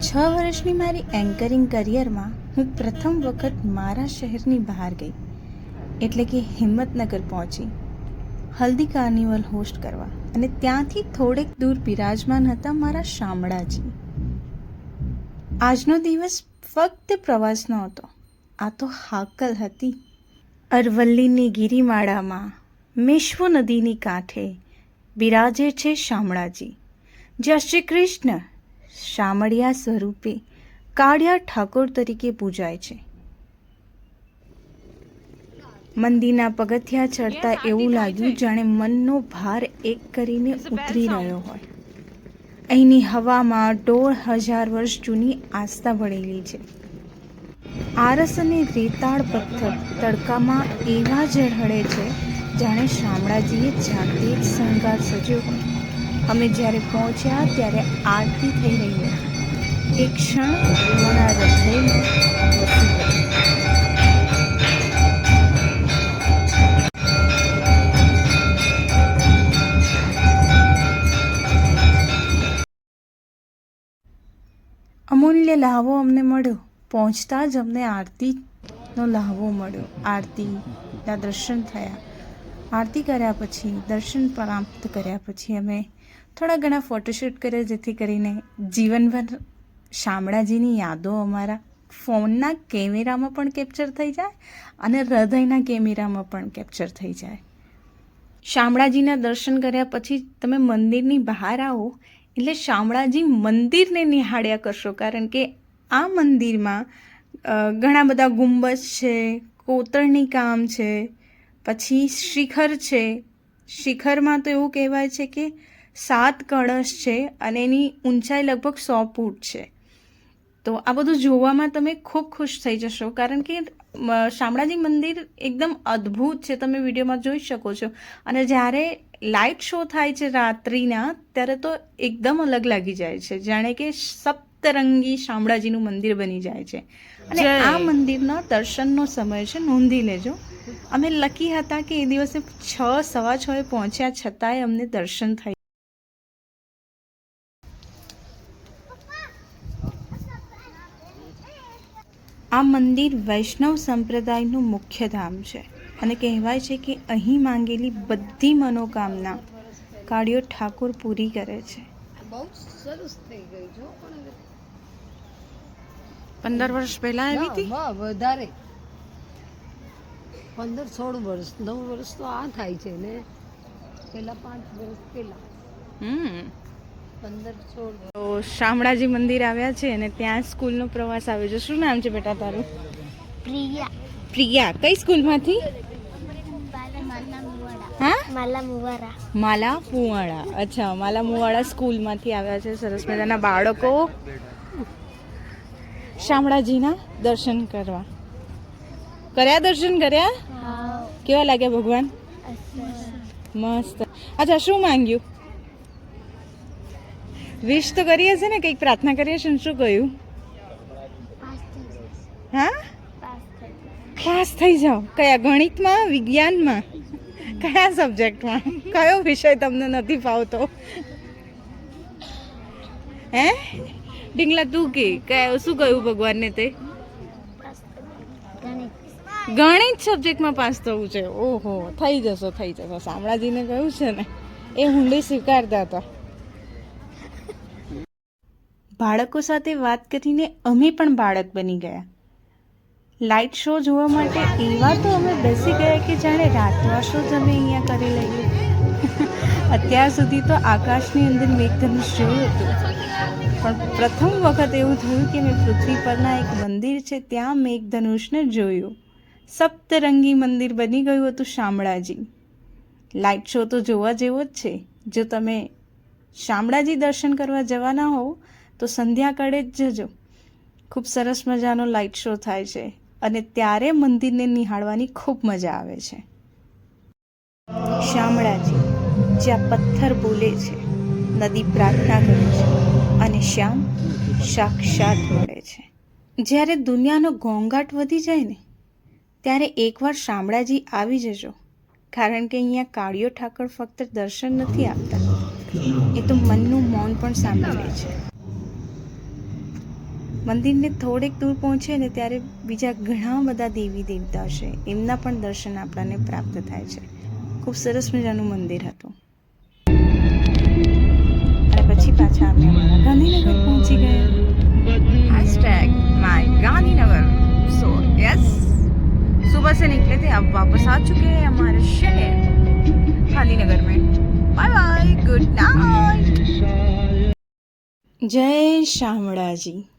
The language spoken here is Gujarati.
6 વર્ષની મારી એન્કરિંગ કરિયરમાં હું પ્રથમ વખત મારા શહેરની બહાર ગઈ, એટલે કે હિંમતનગર પહોંચી હલ્દી કાર્નિવલ હોસ્ટ કરવા. અને ત્યાંથી થોડેક દૂર બિરાજમાન હતા મારા શામળાજી. આજનો દિવસ ફક્ત પ્રવાસનો હતો, આ તો હાકલ હતી. અરવલ્લીની ગિરિમાળામાં મેશ્વો નદીની કાંઠે બિરાજે છે શામળાજી, જ્યાં શ્રી કૃષ્ણ શામળિયા સ્વરૂપે કાળિયા ઠાકોર તરીકે પૂજાય છે. મંદિરના પગથિયા ચડતા એવું લાગ્યું જાણે મનનો ભાર એક કરીને ઉતરી રહ્યો હોય. અહીંની હવામાં 1,500 વર્ષ જૂની આસ્થા ભળેલી છે. આરસ અને રેતાળ પથ્થર તડકામાં એવા ઝળહળે છે જાણે શામળાજીએ જાતે જ શણગાર સજ્યો હોય. અમે જ્યારે પહોંચ્યા ત્યારે આરતી થઈ રહી હતી. એક ક્ષણ મારા હૃદયમાં વસી ગઈ. અમૂલ્ય લહાવો અમને મળ્યો. પહોંચતા જ અમને આરતીનો લહાવો મળ્યો. આરતીના દર્શન થયા. આરતી કર્યા પછી, દર્શન પ્રાપ્ત કર્યા પછી અમે થોડા ઘણા ફોટોશૂટ કર્યા, જેથી કરીને જીવનભર શામળાજીની યાદો અમારા ફોનના કેમેરામાં પણ કેપ્ચર થઈ જાય અને હૃદયના કેમેરામાં પણ કેપ્ચર થઈ જાય. શામળાજીના દર્શન કર્યા પછી તમે મંદિરની બહાર આવો એટલે શામળાજી મંદિરને નિહાળ્યા કરશો, કારણ કે આ મંદિરમાં ઘણા બધા ગુંબજ છે, કોતરણી કામ છે, પછી શિખર છે. શિખરમાં તો એવું કહેવાય છે કે 7 કળશ છે અને એની ઊંચાઈ લગભગ 100 ફૂટ છે. તો આ બધું જોવામાં તમે ખૂબ ખુશ થઈ જશો, કારણ કે શામળાજી મંદિર એકદમ અદ્ભુત છે. તમે વિડીયોમાં જોઈ શકો છો. અને જ્યારે લાઇટ શો થાય છે રાત્રિના, ત્યારે તો એકદમ અલગ લાગી જાય છે, જાણે કે સપ્તરંગી શામળાજીનું મંદિર બની જાય છે. અને આ મંદિરના દર્શનનો સમય છે, નોંધી લેજો. અમે લકી હતા કે એ દિવસે 6:15 પહોંચ્યા, છતાંય અમને દર્શન થયા. આ મંદિર વૈષ્ણવ સંપ્રદાયનું મુખ્ય ધામ છે અને કહેવાય છે કે અહીં માંગેલી બધી મનોકામના કાળિયો ઠાકોર પૂરી કરે છે. બહુ સરસ થઈ ગઈ જો. પણ 15 વર્ષ પહેલા આવી હતી. હા, વધારે 15-16 વર્ષ, 9 વર્ષ તો આ થાય છે ને, પેલા 5 વર્ષ પેલા 15-16. તો શામળાજી મંદિર આવ્યા છે અને ત્યાં સ્કૂલનો પ્રવાસ આવ્યો છે. શું નામ છે બેટા તારું? પ્રિયા. પ્રિયા. કઈ સ્કૂલમાંથી? હા, માલા મુવારા. માલા મુવાડા. અચ્છા, માલા મુવાડા સ્કૂલમાંથી આવ્યા છે. સરસ મજાના બાળકો શામળાજીના દર્શન કરવા. કર્યા? દર્શન કર્યા? કેવા લાગ્યા ભગવાન? મસ્ત. અચ્છા, શું માંગ્યું? વિશ તો કરી હશે ને, કંઈક પ્રાર્થના કરી હશે ને? શું કહ્યું? હા, પાસ થઈ જાઓ. કયા ગણિતમાં, વિજ્ઞાનમાં, કયા સબ્જેક્ટમાં? કયો વિષય તમને નથી ફાવતો? હે ડીંગલા, તું કે શું કહ્યું ભગવાનને? તે ગણિત સબ્જેક્ટમાં પાસ થવું છે. ઓહો, થઈ જશો, થઈ જશો. શામળાજીને કહ્યું છે ને, એ હુંડી સ્વીકારતા હતા. બાળકો સાથે વાત કરીને અમે પણ બાળક બની ગયા. લાઇટ શો જોવા માટે એવા તો અમે બેસી ગયા કે જાણે રાતવાસો જ અમે અહીંયા કરી લઈએ. અત્યાર સુધી તો આકાશની અંદર મેઘધનુષ જોયું હતું, પણ પ્રથમ વખત એવું થયું કે મેં પૃથ્વી પરના એક મંદિર છે ત્યાં મેઘધનુષને જોયું. સપ્તરંગી મંદિર બની ગયું હતું શામળાજી. લાઇટ શો તો જોવા જેવો જ છે. જો તમે શામળાજી દર્શન કરવા જવાના હોવ તો સંધ્યાકાળે જ જજો. ખૂબ સરસ મજાનો લાઇટ શો થાય છે અને ત્યારે મંદિરને નિહાળવાની ખૂબ મજા આવે છે. શામળાજી, જ્યાં પથ્થર બોલે છે, નદી પ્રાર્થના કરે છે અને શ્યામ સાક્ષાત મળે છે. જ્યારે દુનિયાનો ઘોંઘાટ વધી જાય ને, ત્યારે એકવાર શામળાજી આવી જજો, કારણ કે અહીંયા કાળિયો ઠાકોર ફક્ત દર્શન નથી આપતા, એ તો મનનું મૌન પણ સાંભળે છે. મંદિરને થોડેક દૂર પહોંચે ને ત્યારે બીજા ઘણા બધા દેવી દેવતા છે, એમના પણ દર્શન આપણને પ્રાપ્ત થાય છે. ખૂબ સરસ મજાનું મંદિર હતું. અને પછી પાછા અમે અમારા ગાંધીનગર પહોંચી ગયા. #my गांधीनगर. सो यस, सुबह से निकले थे, अब वापस आ चुके हैं हमारे शहर गांधीनगर में. Bye bye, good night. जय शामળાજી.